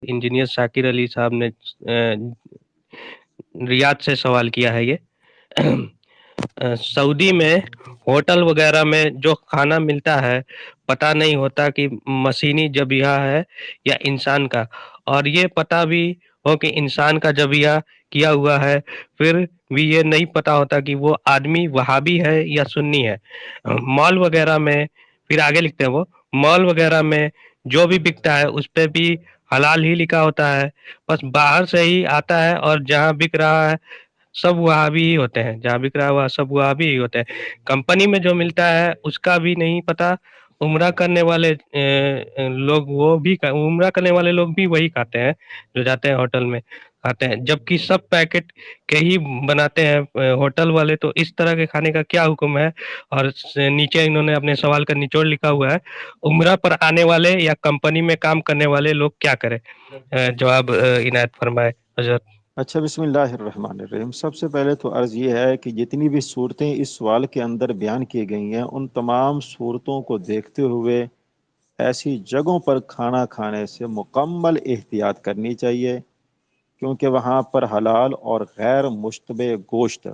Engineer Shakir Ali साहब ने Riyadh से सवाल किया है ये। सऊदी में होटल वगैरह में जो खाना मिलता है, पता नहीं होता कि मशीनी ज़बीहा है या इंसान का, और ये पता भी हो कि इंसान का ज़बीहा किया हुआ है, फिर भी ये नहीं पता होता कि वो आदमी वहाबी है या सुन्नी है। मॉल वगैरह में, फिर आगे लिखते हैं वो, मॉल वगैरह में जो भी बिकता है उस पे भी हलाल ही लिखा होता है, बस बाहर से ही आता है और जहाँ बिक रहा है सब वहाबी ही होते हैं, जहाँ बिक रहा है वहाँ सब वहाबी ही होते हैं। कंपनी में जो मिलता है उसका भी नहीं पता। उम्रा करने वाले लोग वो भी उम्रा करने वाले लोग भी वही खाते हैं जो जाते हैं होटल में खाते हैं, जबकि सब पैकेट के ही बनाते हैं होटल वाले। तो इस तरह के खाने का क्या हुक्म है? और नीचे इन्होंने अपने सवाल का निचोड़ लिखा हुआ है, उम्रा पर आने वाले या कंपनी में काम करने वाले लोग क्या करें? जवाब इनायत फरमाए हजरत। अच्छा, बिस्मिल्लाहिर्रहमानिर्रहीम। सबसे पहले तो अर्ज़ ये है कि जितनी भी सूरतें इस सवाल के अंदर बयान की गई हैं, उन तमाम सूरतों को देखते हुए ऐसी जगहों पर खाना खाने से मुकम्मल एहतियात करनी चाहिए, क्योंकि वहाँ पर हलाल और गैर मुश्तबे गोश्त,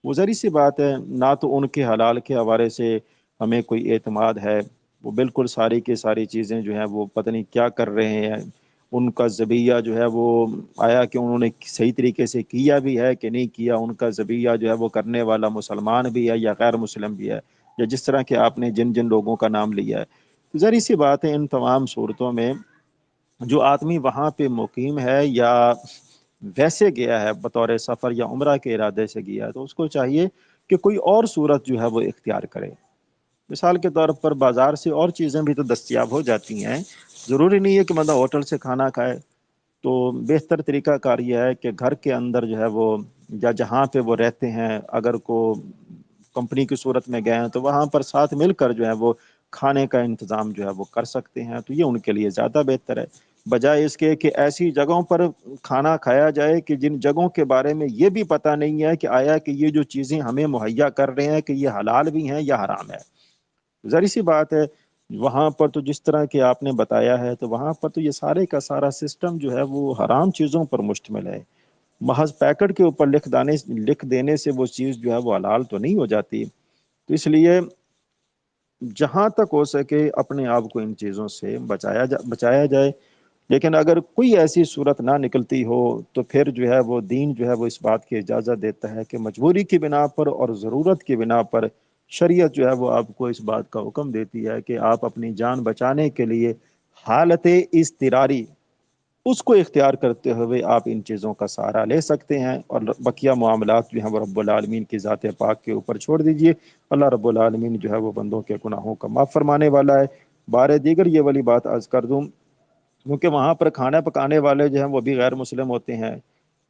वो ज़री सी बात है, ना तो उनके हलाल के हवाले से हमें कोई एतमाद है। वो बिल्कुल सारी की सारी चीज़ें जो हैं वो पता नहीं क्या कर रहे हैं। उनका ज़बिया जो है वो आया कि उन्होंने सही तरीके से किया भी है कि नहीं किया, उनका ज़बिया जो है वो करने वाला मुसलमान भी है या गैर मुस्लिम भी है, या जिस तरह के आपने जिन जिन लोगों का नाम लिया है। तो ज़री सी बात है, इन तमाम सूरतों में जो आदमी वहाँ पे मुकीम है या वैसे गया है बतौर सफ़र या उम्रा के इरादे से गया है, तो उसको चाहिए कि कोई और सूरत जो है वो इख्तियार करे। मिसाल के तौर पर बाज़ार से और चीज़ें भी तो दस्तयाब हो जाती हैं, ज़रूरी नहीं है कि मतलब होटल से खाना खाए। तो बेहतर तरीका कार यह है कि घर के अंदर जो है वो, या जहाँ पे वो रहते हैं, अगर को कंपनी की सूरत में गए हैं तो वहाँ पर साथ मिलकर जो है वो खाने का इंतज़ाम जो है वो कर सकते हैं, तो ये उनके लिए ज़्यादा बेहतर है, बजाय इसके कि ऐसी जगहों पर खाना खाया जाए कि जिन जगहों के बारे में ये भी पता नहीं है कि आया कि ये जो चीज़ें हमें मुहैया कर रहे हैं कि ये हलाल भी हैं या हराम है। ज़ाहिर सी बात है, वहाँ पर तो जिस तरह के आपने बताया है, तो वहाँ पर तो ये सारे का सारा सिस्टम जो है वो हराम चीज़ों पर मुश्तमिल है। महज पैकेट के ऊपर लिख देने से वो चीज़ जो है वो हलाल तो नहीं हो जाती। तो इसलिए जहाँ तक हो सके अपने आप को इन चीज़ों से बचाया जाए। लेकिन अगर कोई ऐसी सूरत ना निकलती हो, तो फिर जो है वो दीन जो है वो इस बात की इजाज़त देता है कि मजबूरी की बिना पर और ज़रूरत की बिना पर शरीयत जो है वो आपको इस बात का हुक्म देती है कि आप अपनी जान बचाने के लिए हालत इज़्तिरारी उसको इख्तियार करते हुए आप इन चीज़ों का सहारा ले सकते हैं, और बकिया मामलात जो हैं वो रब्बुल आलमीन की ज़ात पाक के ऊपर छोड़ दीजिए। अल्लाह रब्बुल आलमीन जो है वो बंदों के गुनाहों का माफ़ फरमाने वाला है। बार दीगर ये वाली बात अर्ज़ कर दूँ, क्योंकि वहाँ पर खाना पकाने वाले जो हैं वो भी गैर मुस्लिम होते हैं,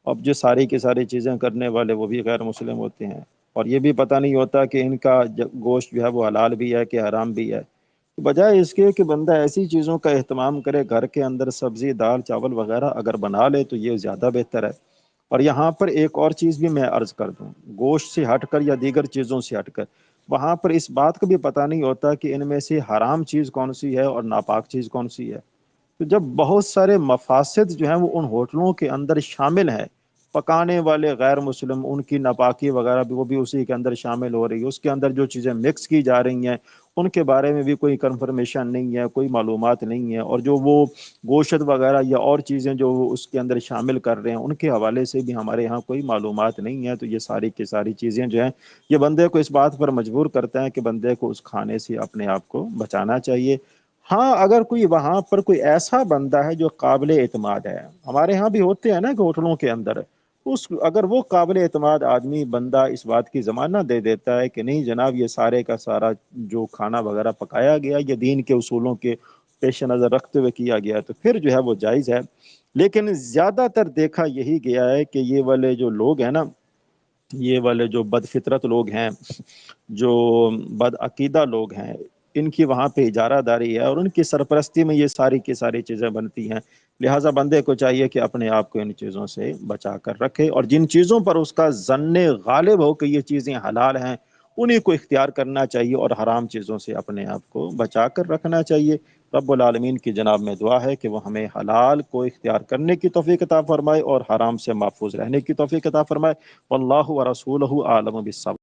अब जो सारी की सारी चीज़ें करने वाले वो भी गैर मुस्लिम होते हैं, और ये भी पता नहीं होता कि इनका गोश्त जो है वो हलाल भी है कि हराम भी है। तो बजाय इसके कि बंदा ऐसी चीज़ों का एहतमाम करे, घर के अंदर सब्ज़ी दाल चावल वगैरह अगर बना ले तो ये ज़्यादा बेहतर है। और यहाँ पर एक और चीज़ भी मैं अर्ज़ कर दूँ, गोश्त से हटकर या दीगर चीज़ों से हटकर, वहाँ पर इस बात का भी पता नहीं होता कि इनमें से हराम चीज़ कौन सी है और नापाक चीज़ कौन सी है। तो जब बहुत सारे मफासिद जो हैं वो उन होटलों के अंदर शामिल हैं, पकाने वाले गैर मुस्लिम, उनकी नापाकी वगैरह भी वो भी उसी के अंदर शामिल हो रही है, उसके अंदर जो चीज़ें मिक्स की जा रही हैं उनके बारे में भी कोई कंफर्मेशन नहीं है, कोई मालूमात नहीं है, और जो वो गोश्त वगैरह या और चीज़ें जो वो उसके अंदर शामिल कर रहे हैं उनके हवाले से भी हमारे यहाँ कोई मालूमात नहीं है। तो ये सारी की सारी चीज़ें जो हैं ये बंदे को इस बात पर मजबूर करते हैं कि बंदे को उस खाने से अपने आप को बचाना चाहिए। हाँ, अगर कोई वहां पर कोई ऐसा बंदा है जो काबिल एतमाद है, हमारे यहाँ भी होते हैं ना कि होटलों के अंदर, उस अगर वो काबिल एतमाद आदमी बंदा इस बात की जमानत दे देता है कि नहीं जनाब ये सारे का सारा जो खाना वगैरह पकाया गया ये दीन के उसूलों के पेश नज़र रखते हुए किया गया है, तो फिर जो है वो जायज़ है। लेकिन ज़्यादातर देखा यही गया है कि ये वाले जो लोग हैं ना, ये वाले जो बदफितरत लोग हैं, जो बदअकीदा लोग हैं, इनकी वहाँ पे इजारादारी है और उनकी सरपरस्ती में ये सारी की सारी चीज़ें बनती हैं। लिहाजा बंदे को चाहिए कि अपने आप को इन चीज़ों से बचा कर रखे, और जिन चीज़ों पर उसका ज़न्ने गालिब हो कि ये चीज़ें हलाल हैं उन्हीं को इख्तियार करना चाहिए, और हराम चीज़ों से अपने आप को बचा कर रखना चाहिए। رب العالمین کی جناب میں دعا ہے کہ وہ ہمیں حلال کو اختیار کرنے کی توفیق عطا فرمائے اور حرام سے محفوظ رہنے کی توفیق عطا فرمائے۔ واللہ ورسولہ عالم بالصواب۔